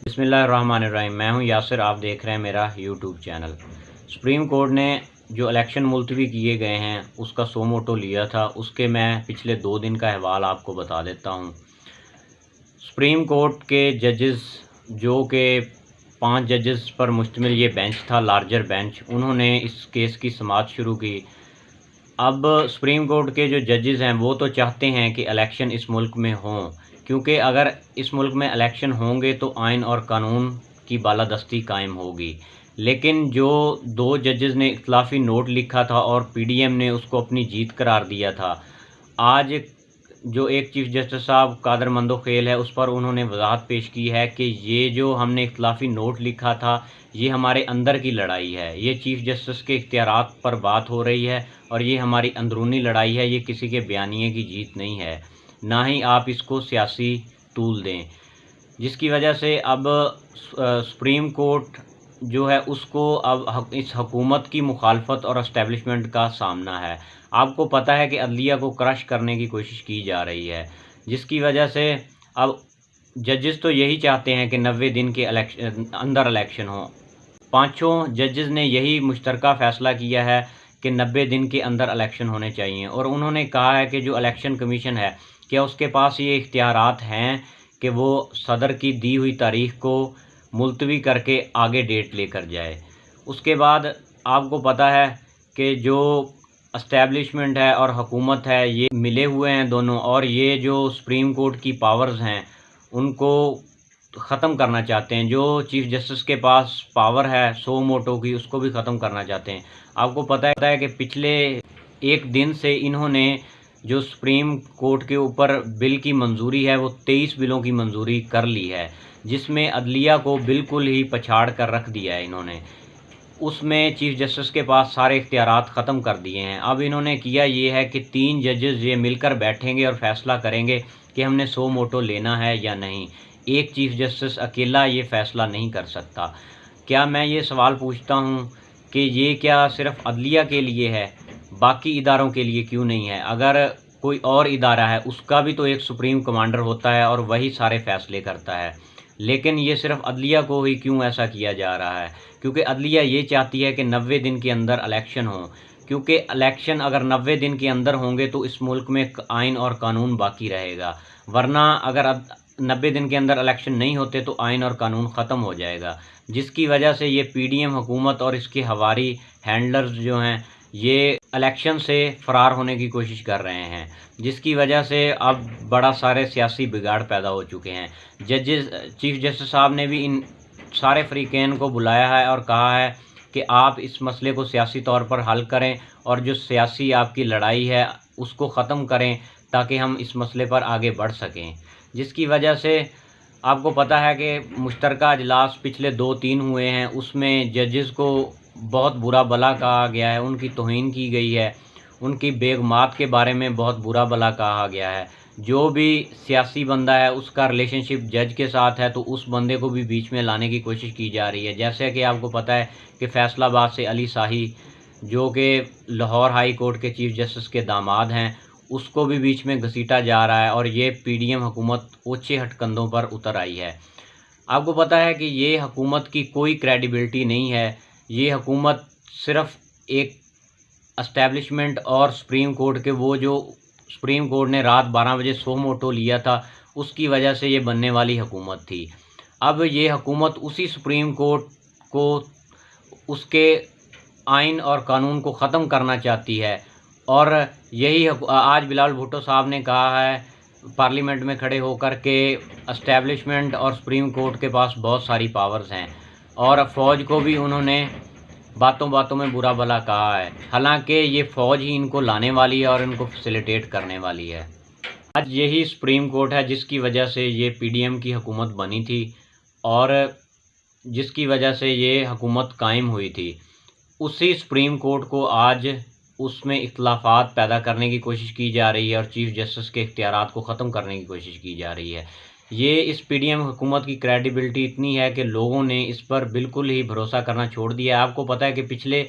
बिस्मिल्लाहिर्रहमानिर्रहीम। मैं हूं यासिर, आप देख रहे हैं मेरा यूट्यूब चैनल। सुप्रीम कोर्ट ने जो इलेक्शन मुलतवी किए गए हैं उसका सो मोटो लिया था, उसके मैं पिछले 2 दिन का अहवाल आपको बता देता हूं। सुप्रीम कोर्ट के जजेस, जो कि 5 जजेस पर मुश्तमिल ये बेंच था, लार्जर बेंच, उन्होंने इस केस की समाअत शुरू की। अब सुप्रीम कोर्ट के जो जजेस हैं वो तो चाहते हैं कि इलेक्शन इस मुल्क में हों, क्योंकि अगर इस मुल्क में इलेक्शन होंगे तो आइन और कानून की बालादस्ती कायम होगी। लेकिन जो 2 जजेस ने इख्तलाफी नोट लिखा था और पीडीएम ने उसको अपनी जीत करार दिया था, आज जो एक चीफ़ जस्टिस साहब कादर मंदोखेल है, उस पर उन्होंने वजाहत पेश की है कि ये जो हमने इख्तलाफी नोट लिखा था, ये हमारे अंदर की लड़ाई है। ये चीफ़ जस्टिस के इख्तियारात पर बात हो रही है और ये हमारी अंदरूनी लड़ाई है, ये किसी के बयानिए की जीत नहीं है, ना ही आप इसको सियासी तूल दें। जिसकी वजह से अब सुप्रीम कोर्ट जो है उसको अब इस हुकूमत की मुखालफत और एस्टेब्लिशमेंट का सामना है। आपको पता है कि अदलिया को क्रश करने की कोशिश की जा रही है, जिसकी वजह से अब जजेस तो यही चाहते हैं कि 90 दिन के अंदर इलेक्शन हो। पाँचों जजेस ने यही मुश्तरका फ़ैसला किया है कि 90 दिन के अंदर इलेक्शन होने चाहिए, और उन्होंने कहा है कि जो इलेक्शन कमीशन है, क्या उसके पास ये इख्तियारात हैं कि वो सदर की दी हुई तारीख को मुलतवी करके आगे डेट लेकर जाए। उसके बाद आपको पता है कि जो एस्टेब्लिशमेंट है और हुकूमत है, ये मिले हुए हैं दोनों, और ये जो सुप्रीम कोर्ट की पावर्स हैं उनको ख़त्म करना चाहते हैं। जो चीफ़ जस्टिस के पास पावर है सो मोटो की, उसको भी ख़त्म करना चाहते हैं। आपको पता है कि पिछले 1 दिन से इन्होंने जो सुप्रीम कोर्ट के ऊपर बिल की मंजूरी है वो 23 बिलों की मंजूरी कर ली है, जिसमें अदलिया को बिल्कुल ही पछाड़ कर रख दिया है इन्होंने। उसमें चीफ़ जस्टिस के पास सारे इख्तियारात ख़त्म कर दिए हैं। अब इन्होंने किया ये है कि 3 जजेस ये मिलकर बैठेंगे और फ़ैसला करेंगे कि हमने सो मोटो लेना है या नहीं। एक चीफ़ जस्टिस अकेला ये फ़ैसला नहीं कर सकता। क्या मैं ये सवाल पूछता हूँ कि ये क्या सिर्फ़ अदलिया के लिए है, बाकी इदारों के लिए क्यों नहीं है? अगर कोई और इदारा है उसका भी तो एक सुप्रीम कमांडर होता है और वही सारे फ़ैसले करता है। लेकिन ये सिर्फ़ अदलिया को ही क्यों ऐसा किया जा रहा है? क्योंकि अदलिया ये चाहती है कि 90 दिन के अंदर इलेक्शन हो, क्योंकि इलेक्शन अगर 90 दिन के अंदर होंगे तो इस मुल्क में आइन और कानून बाकी रहेगा। वरना अगर अब 90 दिन के अंदर इलेक्शन नहीं होते तो आइन और कानून ख़त्म हो जाएगा, जिसकी वजह से ये पीडीएम हुकूमत और इसके हवारी हैंडलर्स जो हैं ये इलेक्शन से फ़रार होने की कोशिश कर रहे हैं, जिसकी वजह से अब बड़ा सारे सियासी बिगाड़ पैदा हो चुके हैं। जजेस चीफ़ जस्टिस साहब ने भी इन सारे फ़रीक़ैन को बुलाया है और कहा है कि आप इस मसले को सियासी तौर पर हल करें और जो सियासी आपकी लड़ाई है उसको ख़त्म करें, ताकि हम इस मसले पर आगे बढ़ सकें। जिसकी वजह से आपको पता है कि मुश्तरका इजलास पिछले 2-3 हुए हैं, उसमें जजेस को बहुत बुरा भला कहा गया है, उनकी तौहीन की गई है, उनकी बेगमात के बारे में बहुत बुरा भला कहा गया है। जो भी सियासी बंदा है उसका रिलेशनशिप जज के साथ है तो उस बंदे को भी बीच में लाने की कोशिश की जा रही है। जैसे कि आपको पता है कि फैसलाबाद से अली शाही, जो कि लाहौर हाई कोर्ट के चीफ़ जस्टिस के दामाद हैं, उसको भी बीच में घसीटा जा रहा है और ये पीडीएम हुकूमत ओछे हथकंडों पर उतर आई है। आपको पता है कि ये हुकूमत की कोई क्रेडिबिलिटी नहीं है। ये हुकूमत सिर्फ़ एक एस्टेब्लिशमेंट और सुप्रीम कोर्ट के, वो जो सुप्रीम कोर्ट ने रात 12 बजे सो मोटो लिया था, उसकी वजह से ये बनने वाली हुकूमत थी। अब ये हुकूमत उसी सुप्रीम कोर्ट को, उसके आइन और कानून को ख़त्म करना चाहती है, और यही आज बिलावल भुट्टो साहब ने कहा है पार्लियामेंट में खड़े होकर के एस्टेब्लिशमेंट और सुप्रीम कोर्ट के पास बहुत सारी पावर्स हैं, और फ़ौज को भी उन्होंने बातों बातों में बुरा भला कहा है। हालांकि ये फ़ौज ही इनको लाने वाली है और इनको फैसिलिटेट करने वाली है। आज यही सुप्रीम कोर्ट है जिसकी वजह से ये पीडीएम की हुकूमत बनी थी और जिसकी वजह से ये हुकूमत कायम हुई थी। उसी सुप्रीम कोर्ट को आज उसमें इख्तिलाफ़ात पैदा करने की कोशिश की जा रही है और चीफ़ जस्टिस के इख्तियारात को ख़त्म करने की कोशिश की जा रही है। ये इस पीडीएम हुकूमत की क्रेडिबिलिटी इतनी है कि लोगों ने इस पर बिल्कुल ही भरोसा करना छोड़ दिया है। आपको पता है कि पिछले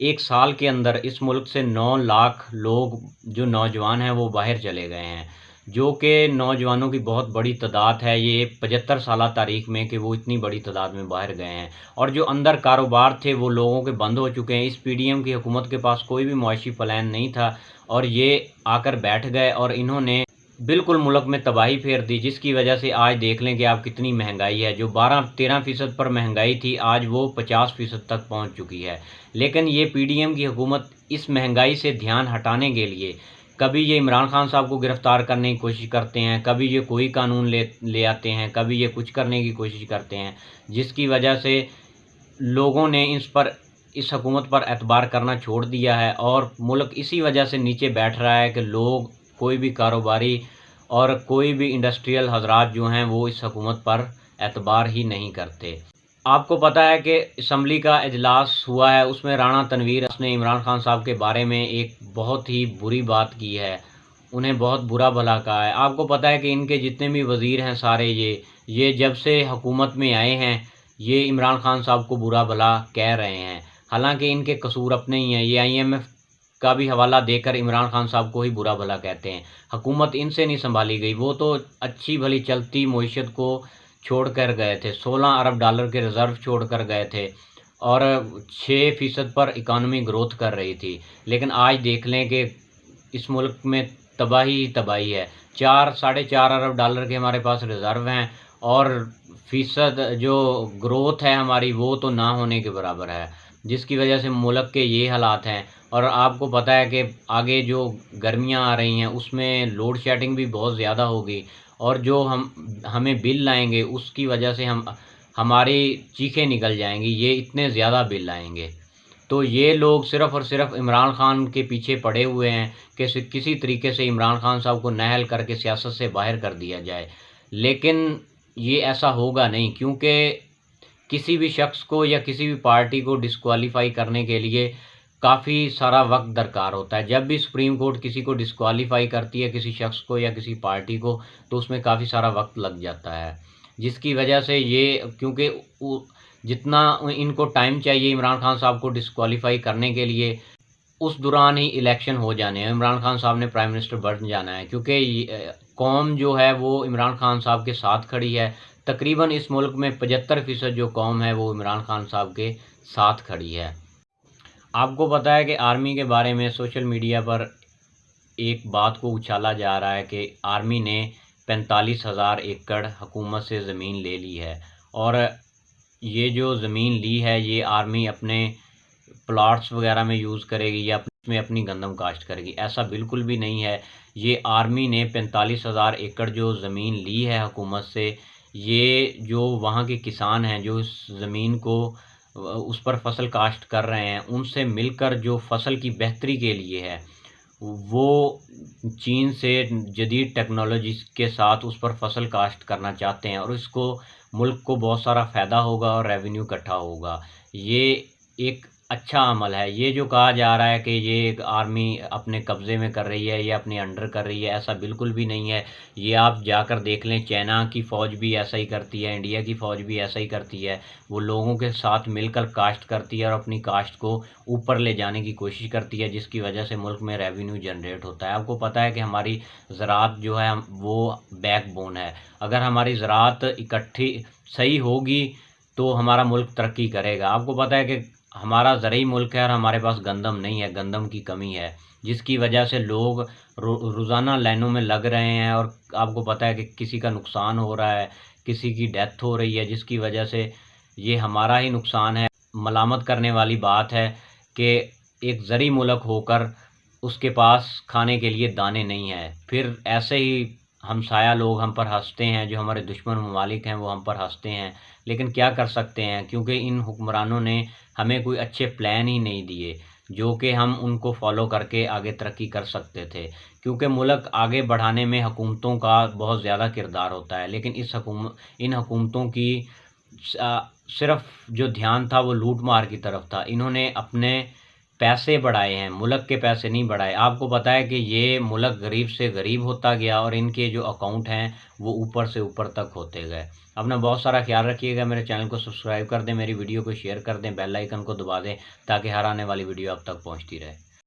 1 साल के अंदर इस मुल्क से 9 लाख लोग जो नौजवान हैं वो बाहर चले गए हैं। जो कि नौजवानों की बहुत बड़ी तादाद है ये 75 साला तारीख में कि वो इतनी बड़ी तादाद में बाहर गए हैं। और जो अंदर कारोबार थे वो लोगों के बंद हो चुके हैं। इस पीडीएम की हुकूमत के पास कोई भी मुआशी प्लान नहीं था और ये आकर बैठ गए और इन्होंने बिल्कुल मुल्क में तबाही फेर दी, जिसकी वजह से आज देख लें कि आप कितनी महंगाई है। जो 12-13% पर महंगाई थी आज वो 50% तक पहुंच चुकी है। लेकिन ये पीडीएम की हुकूमत इस महंगाई से ध्यान हटाने के लिए कभी ये इमरान खान साहब को गिरफ्तार करने की कोशिश करते हैं, कभी ये कोई कानून ले आते हैं, कभी ये कुछ करने की कोशिश करते हैं, जिसकी वजह से लोगों ने इस हुकूमत पर एतबार करना छोड़ दिया है और मुल्क इसी वजह से नीचे बैठ रहा है कि लोग, कोई भी कारोबारी और कोई भी इंडस्ट्रियल हजरात जो हैं वो इस हुकूमत पर एतबार ही नहीं करते। आपको पता है कि असम्बली का इजलास हुआ है, उसमें राणा तनवीर ने इमरान खान साहब के बारे में एक बहुत ही बुरी बात की है, उन्हें बहुत बुरा भला कहा है। आपको पता है कि इनके जितने भी वज़ीर हैं सारे ये जब से हुकूमत में आए हैं ये इमरान खान साहब को बुरा भला कह रहे हैं। हालांकि इनके कसूर अपने ही हैं। ये आईएमएफ का भी हवाला देकर इमरान खान साहब को ही बुरा भला कहते हैं। हुकूमत इनसे नहीं संभाली गई। वो तो अच्छी भली चलती मईशत को छोड़ कर गए थे, $16 अरब के रिज़र्व छोड़ कर गए थे और 6% पर इकानमी ग्रोथ कर रही थी। लेकिन आज देख लें कि इस मुल्क में तबाही ही तबाही है। 4-4.5 अरब के हमारे पास रिज़र्व हैं और फ़ीसद जो ग्रोथ है हमारी वो तो ना होने के बराबर है, जिसकी वजह से मुल्क के ये हालात हैं। और आपको पता है कि आगे जो गर्मियां आ रही हैं उसमें लोड शेडिंग भी बहुत ज़्यादा होगी और जो हमें बिल आएंगे उसकी वजह से हमारी चीखें निकल जाएंगी, ये इतने ज़्यादा बिल आएंगे। तो ये लोग सिर्फ़ और सिर्फ इमरान खान के पीछे पड़े हुए हैं कि किसी तरीके से इमरान खान साहब को नाअहल करके सियासत से बाहर कर दिया जाए। लेकिन ये ऐसा होगा नहीं, क्योंकि किसी भी शख्स को या किसी भी पार्टी को डिस्क्वालीफाई करने के लिए काफ़ी सारा वक्त दरकार होता है। जब भी सुप्रीम कोर्ट किसी को डिस्क्वालीफाई करती है, किसी शख्स को या किसी पार्टी को, तो उसमें काफ़ी सारा वक्त लग जाता है, जिसकी वजह से क्योंकि जितना इनको टाइम चाहिए इमरान खान साहब को डिस्क्वालीफाई करने के लिए, उस दौरान ही इलेक्शन हो जाने हैं। इमरान खान साहब ने प्राइम मिनिस्टर बन जाना है, क्योंकि कौम जो है वो इमरान खान साहब के साथ खड़ी है। तकरीबन इस मुल्क में 75% जो कौम है वो इमरान खान साहब के साथ खड़ी है। आपको पता है कि आर्मी के बारे में सोशल मीडिया पर एक बात को उछाला जा रहा है कि आर्मी ने 45,000 एकड़ हुकूमत से ज़मीन ले ली है और ये जो ज़मीन ली है ये आर्मी अपने प्लॉट्स वगैरह में यूज़ करेगी या में अपनी गंदम काश्त करेगी। ऐसा बिल्कुल भी नहीं है। ये आर्मी ने 45,000 एकड़ जो ज़मीन ली है हुकूमत से, ये जो वहाँ के किसान हैं जो इस ज़मीन को उस पर फसल काश्त कर रहे हैं, उनसे मिलकर जो फसल की बेहतरी के लिए है वो चीन से जदीद टेक्नोलॉजी के साथ उस पर फसल काश्त करना चाहते हैं और इसको मुल्क को बहुत सारा फ़ायदा होगा और रेवेन्यू इकट्ठा होगा। ये एक अच्छा अमल है। ये जो कहा जा रहा है कि ये एक आर्मी अपने कब्ज़े में कर रही है या अपने अंडर कर रही है, ऐसा बिल्कुल भी नहीं है। ये आप जाकर देख लें, चाइना की फ़ौज भी ऐसा ही करती है, इंडिया की फ़ौज भी ऐसा ही करती है। वो लोगों के साथ मिलकर काश्त करती है और अपनी काश्त को ऊपर ले जाने की कोशिश करती है, जिसकी वजह से मुल्क में रेवेन्यू जनरेट होता है। आपको पता है कि हमारी ज़राअत जो है वो बैकबोन है। अगर हमारी ज़राअत इकट्ठी सही होगी तो हमारा मुल्क तरक्की करेगा। आपको पता है कि हमारा ज़रई मुल्क है और हमारे पास गंदम नहीं है, गंदम की कमी है, जिसकी वजह से लोग रोज़ाना लाइनों में लग रहे हैं और आपको पता है कि किसी का नुकसान हो रहा है, किसी की डेथ हो रही है, जिसकी वजह से ये हमारा ही नुकसान है। मलामत करने वाली बात है कि एक ज़रई मुल्क होकर उसके पास खाने के लिए दाने नहीं हैं। फिर ऐसे ही हमसाया लोग हम पर हँसते हैं, जो हमारे दुश्मन ममालिक हैं वो हम पर हँसते हैं। लेकिन क्या कर सकते हैं, क्योंकि इन हुक्मरानों ने हमें कोई अच्छे प्लान ही नहीं दिए जो कि हम उनको फॉलो करके आगे तरक्की कर सकते थे। क्योंकि मुल्क आगे बढ़ाने में हुकूमतों का बहुत ज़्यादा किरदार होता है, लेकिन इन हुकूमतों की सिर्फ जो ध्यान था वो लूट मार की तरफ था। इन्होंने अपने पैसे बढ़ाए हैं, मुल्क के पैसे नहीं बढ़ाए। आपको पता है कि ये मुल्क गरीब से गरीब होता गया और इनके जो अकाउंट हैं वो ऊपर से ऊपर तक होते गए। अपना बहुत सारा ख्याल रखिएगा। मेरे चैनल को सब्सक्राइब कर दें, मेरी वीडियो को शेयर कर दें, बेल आइकन को दबा दें ताकि हर आने वाली वीडियो आप तक पहुंचती रहे।